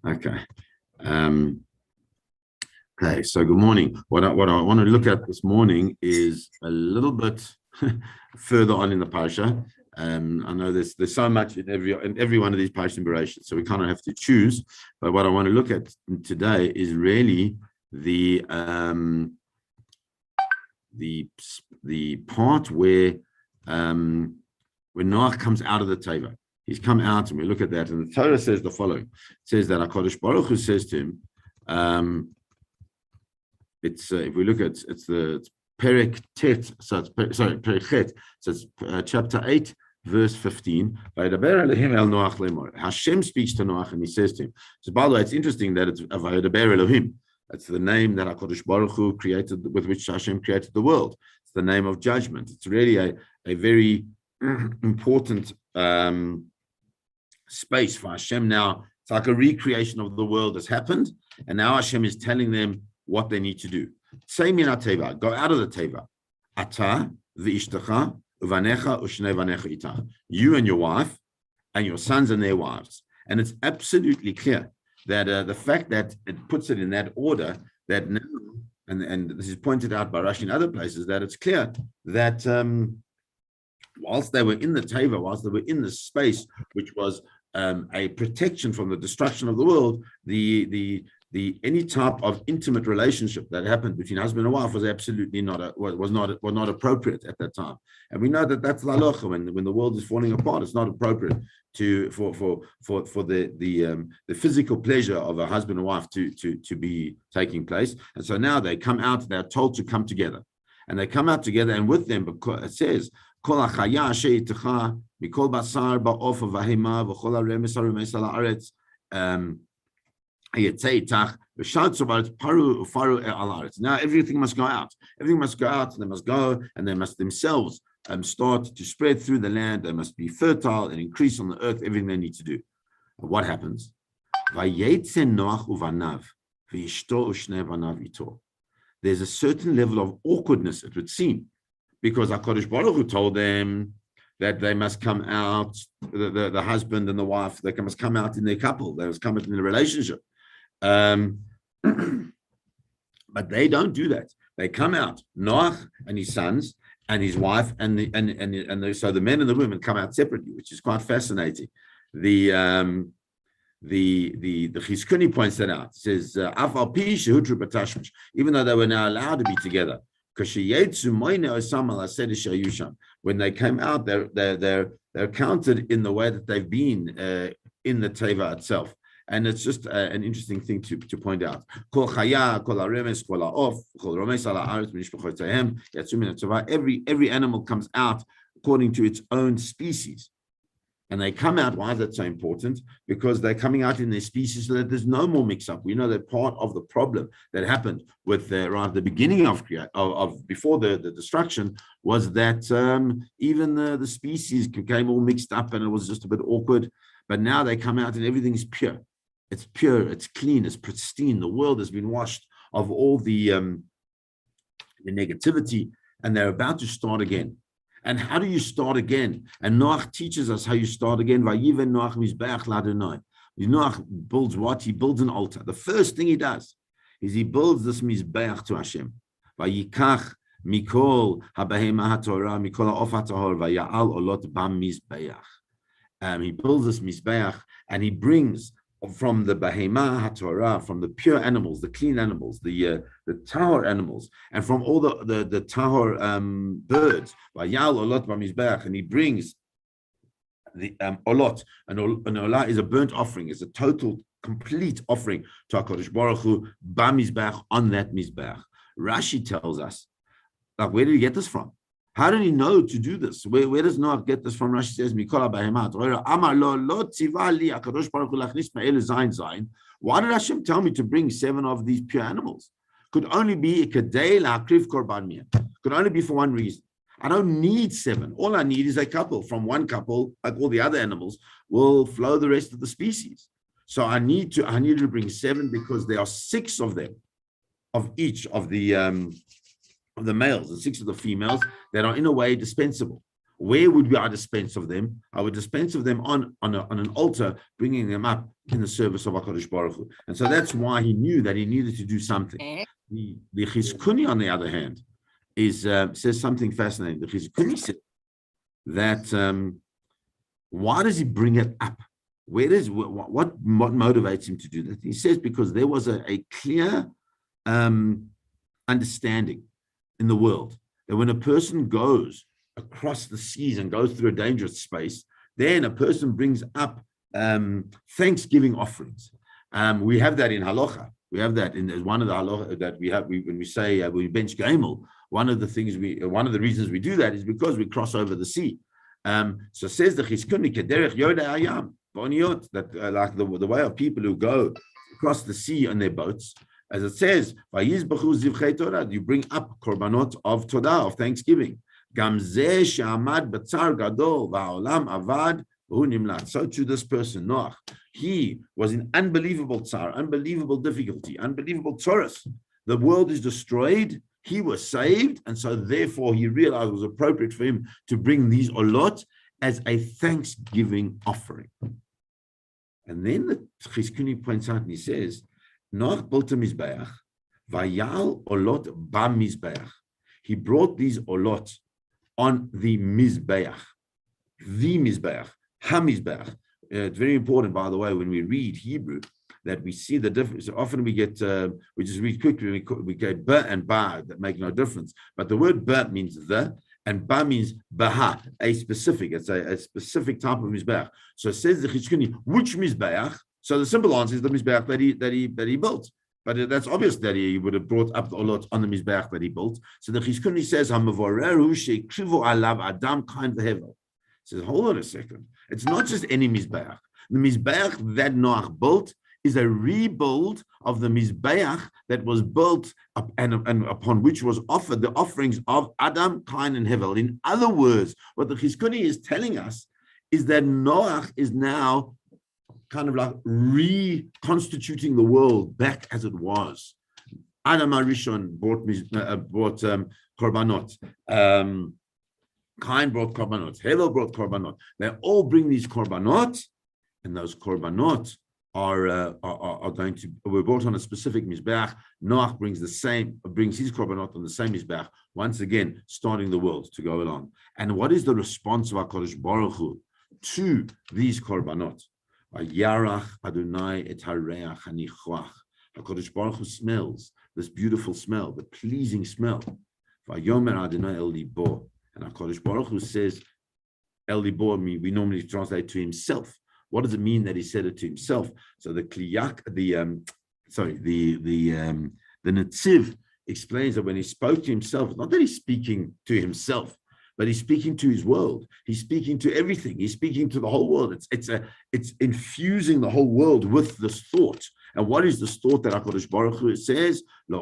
Okay. Okay, so good morning. What I want to look at this morning is a little bit further on in the parsha. I know there's so much in every one of these parsha liberations, so we kind of have to choose. But what I want to look at today is really the part where Noach comes out of the teva. He's come out, and we look at that, and the Torah says the following: it says that HaKadosh Baruch Hu says to him, it's if we look at it's Perek Tet, so it's Perek Chet, so it's chapter 8, verse 15. Hashem speaks to Noach, and he says to him. So, by the way, it's interesting that it's Vayedaber Elohim. That's the name that HaKadosh Baruch Hu created, with which Hashem created the world. It's the name of judgment. It's really a very important space for Hashem now. It's like a recreation of the world has happened, and now Hashem is telling them what they need to do. Say mina teva, go out of the teva. Ata v'ishtecha uvanecha u'shnei vanecha itach. You and your wife and your sons and their wives. And it's absolutely clear that the fact that it puts it in that order, that now, and this is pointed out by Rashi in other places, that it's clear that whilst they were in the teva, whilst they were in the space which was a protection from the destruction of the world, the any type of intimate relationship that happened between husband and wife was absolutely was not appropriate at that time. And we know that that's la halacha. When the world is falling apart, it's not appropriate for the physical pleasure of a husband and wife to be taking place. And so now they come out, they're told to come together. And they come out together, and with them, because it says, Kol hachaya asher itecha mikol basar ba'of v'hema v'chol haremes haremes al haaretz now everything must go out. Everything must go out, and they must go, and they must themselves start to spread through the land. They must be fertile and increase on the earth, everything they need to do. And what happens? There's a certain level of awkwardness, it would seem, because HaKadosh Baruch Hu told them that they must come out, the husband and the wife, they must come out in their couple, they must come out in a relationship. But they don't do that. They come out, Noach and his sons and his wife, so the men and the women come out separately, which is quite fascinating. The Chizkuni points that out. It says, even though they were now allowed to be together, when they came out, they're counted in the way that they've been in the teva itself. And it's just an interesting thing to point out. Every animal comes out according to its own species. And they come out, why is that so important? Because they're coming out in their species so that there's no more mix-up. We know that part of the problem that happened with right at the beginning of before the destruction was that even the species became all mixed up, and it was just a bit awkward. But now they come out and everything is pure. It's pure, it's clean, it's pristine. The world has been washed of all the negativity, and they're about to start again. And how do you start again? And Noach teaches us how you start again. Vayiven Noach mizbeach l'Adonai. Noach builds what? He builds an altar. The first thing he does is he builds this mizbeach to Hashem. Vayikach mikol habehema haTorah mikol ha'of haTahor vaya'al olot bam mizbeach. He builds this mizbeach, and he brings from the behema haTorah, from the pure animals, the clean animals, the tahor animals, and from all the tahor birds. And he brings the olot. And olah is a burnt offering, is a total, complete offering to HaKadosh Baruch Hu, ba mizbeach, on that mizbeach. Rashi tells us, like, where did he get this from? How did he know to do this? Where does Noach get this from? Rashi says, why did Hashem tell me to bring 7 of these pure animals? Could only be could only be for one reason. I don't need 7. All I need is a couple. From one couple, like all the other animals, will flow the rest of the species. So I needed to bring 7 because there are 6 of them, of each of the males and 6 of the females that are in a way dispensable. Where would I dispense of them? I would dispense of them on an altar, bringing them up in the service of HaKadosh Baruch Hu. And so that's why he knew that he needed to do something. The Chizkuni, on the other hand, says something fascinating. The Chizkuni says that why does he bring it up? What motivates him to do that? He says because there was a clear understanding in the world that when a person goes across the seas and goes through a dangerous space, then a person brings up thanksgiving offerings. We have that in halacha. We have that in one of the halacha that we have when we say we bench gamel. One of the reasons we do that is because we cross over the sea. So says the Chizkuni kederech yodei hayam that like the way of people who go across the sea on their boats, as it says, vayizbachu zivchei Torah, you bring up korbanot of Torah, of thanksgiving. Gam zeh she'amad b'tzar gadol va'olam avad v'hu nimlat. So to this person, Noach, he was in unbelievable tsar, unbelievable difficulty, unbelievable tzoros. The world is destroyed. He was saved, and so therefore he realized it was appropriate for him to bring these olot as a thanksgiving offering. And then the Chizkuni points out and he says, Noach built a mizbeach, vayal olot ba mizbeach. He brought these olot on the mizbeach, ha-mizbeach. It's very important, by the way, when we read Hebrew, that we see the difference. So often we get, we just read quickly, we get ba and ba that make no difference. But the word ba means the, and ba means baha, a specific. It's a specific type of mizbeach. So it says the Chizkuni, which mizbeach? So the simple answer is the mizbeach that he built. But that's obvious that he would have brought up the olot on the mizbeach that he built. So the Chizkuni says, "Hamavoreru sheikrivu alav adam kain v'hevel." Says, hold on a second. It's not just any mizbeach. The mizbeach that Noach built is a rebuild of the mizbeach that was built up and upon which was offered the offerings of Adam, Cain, and Hevel. In other words, what the Chizkuni is telling us is that Noach is now kind of like reconstituting the world back as it was. Adam Arishon brought korbanot. Cain brought korbanot. Hevel brought korbanot. They all bring these korbanot, and those korbanot are going to were brought on a specific mizbeach. Noach brings his korbanot on the same mizbeach, once again starting the world to go along. And what is the response of HaKadosh Baruch Hu to these korbanot? Yarach Adonai et hareach hanichwach. HaKadosh Baruch Hu smells this beautiful smell, the pleasing smell. Vayomer Adonai el libo. And HaKadosh Baruch Hu says, el libo, we normally translate to himself. What does it mean that he said it to himself? So the Kliyak, the Netziv explains that when he spoke to himself, not that he's speaking to himself, but he's speaking to his world. He's speaking to everything. He's speaking to the whole world. It's infusing the whole world with this thought. And what is this thought that HaKadosh Baruch Hu says? I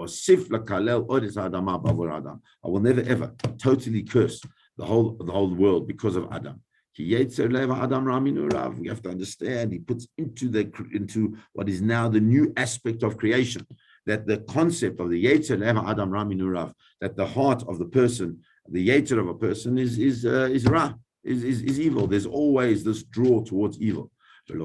will never ever totally curse the whole world because of Adam. We have to understand, he puts into what is now the new aspect of creation, that the concept of the Yetzer Leva Adam Raminu Rav, that the heart of the person, the Yetzer of a person is Ra, is evil. There's always this draw towards evil. And I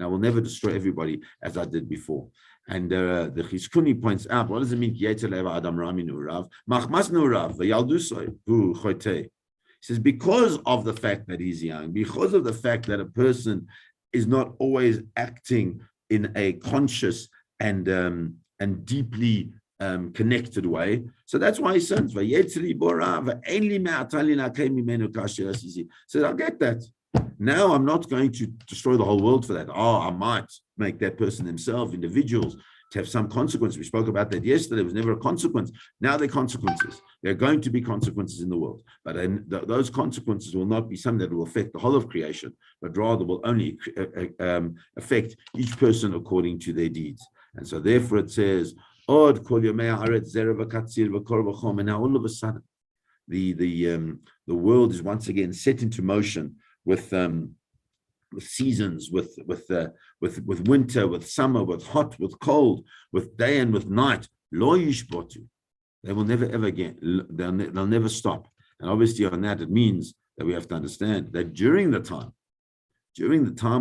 will never destroy everybody as I did before. And the Chizkuni points out, what does it mean? Yetzer Leva Adam Raminu Rav, Machmasnu Rav, V'yaldusoi, Hu Choitei. He says, because of the fact that he's young, because of the fact that a person is not always acting in a conscious and deeply connected way, so that's why he sins. Says, I'll get that. Now I'm not going to destroy the whole world for that. I might make that person themselves, individuals, to have some consequence. We spoke about that yesterday. There was never a consequence. Now there are consequences. There are going to be consequences in the world. But those consequences will not be something that will affect the whole of creation, but rather will only affect each person according to their deeds. And so therefore it says, and now all of a sudden, the world is once again set into motion with seasons, with winter, with summer, with hot, with cold, with day and with night. Lo yishbotu. They will never ever again. They'll never stop. And obviously on that, it means that we have to understand that during the time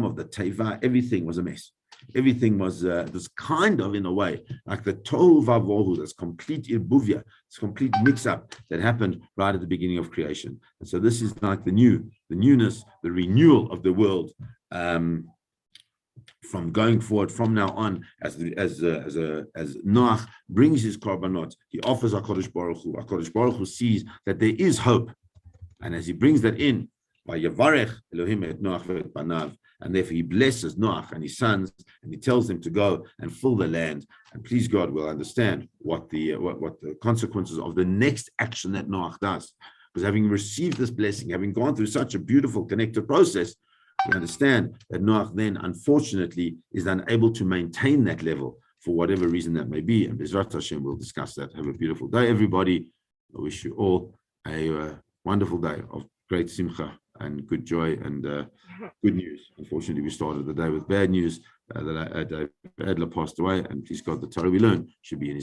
of the Teva, everything was a mess. Everything was kind of, in a way, like the tohu vavohu, this complete irbuvia, this complete mix-up that happened right at the beginning of creation. And so this is like the newness, the renewal of the world, from going forward from now on, as Noach brings his korbanot, he offers HaKadosh Baruch Hu. HaKadosh Baruch Hu sees that there is hope, and as he brings that in, by Yavarech Elohim et Noach ve'et banav, and therefore he blesses Noach and his sons, and he tells them to go and fill the land. And please God, we'll understand what the consequences of the next action that Noach does. Because having received this blessing, having gone through such a beautiful connected process, we understand that Noach then, unfortunately, is unable to maintain that level for whatever reason that may be. And Bezrat Hashem, we'll discuss that. Have a beautiful day, everybody. I wish you all a wonderful day of great simcha and good joy and good news. Unfortunately, we started the day with bad news that Adler passed away, and please God, the Torah we learn should be in his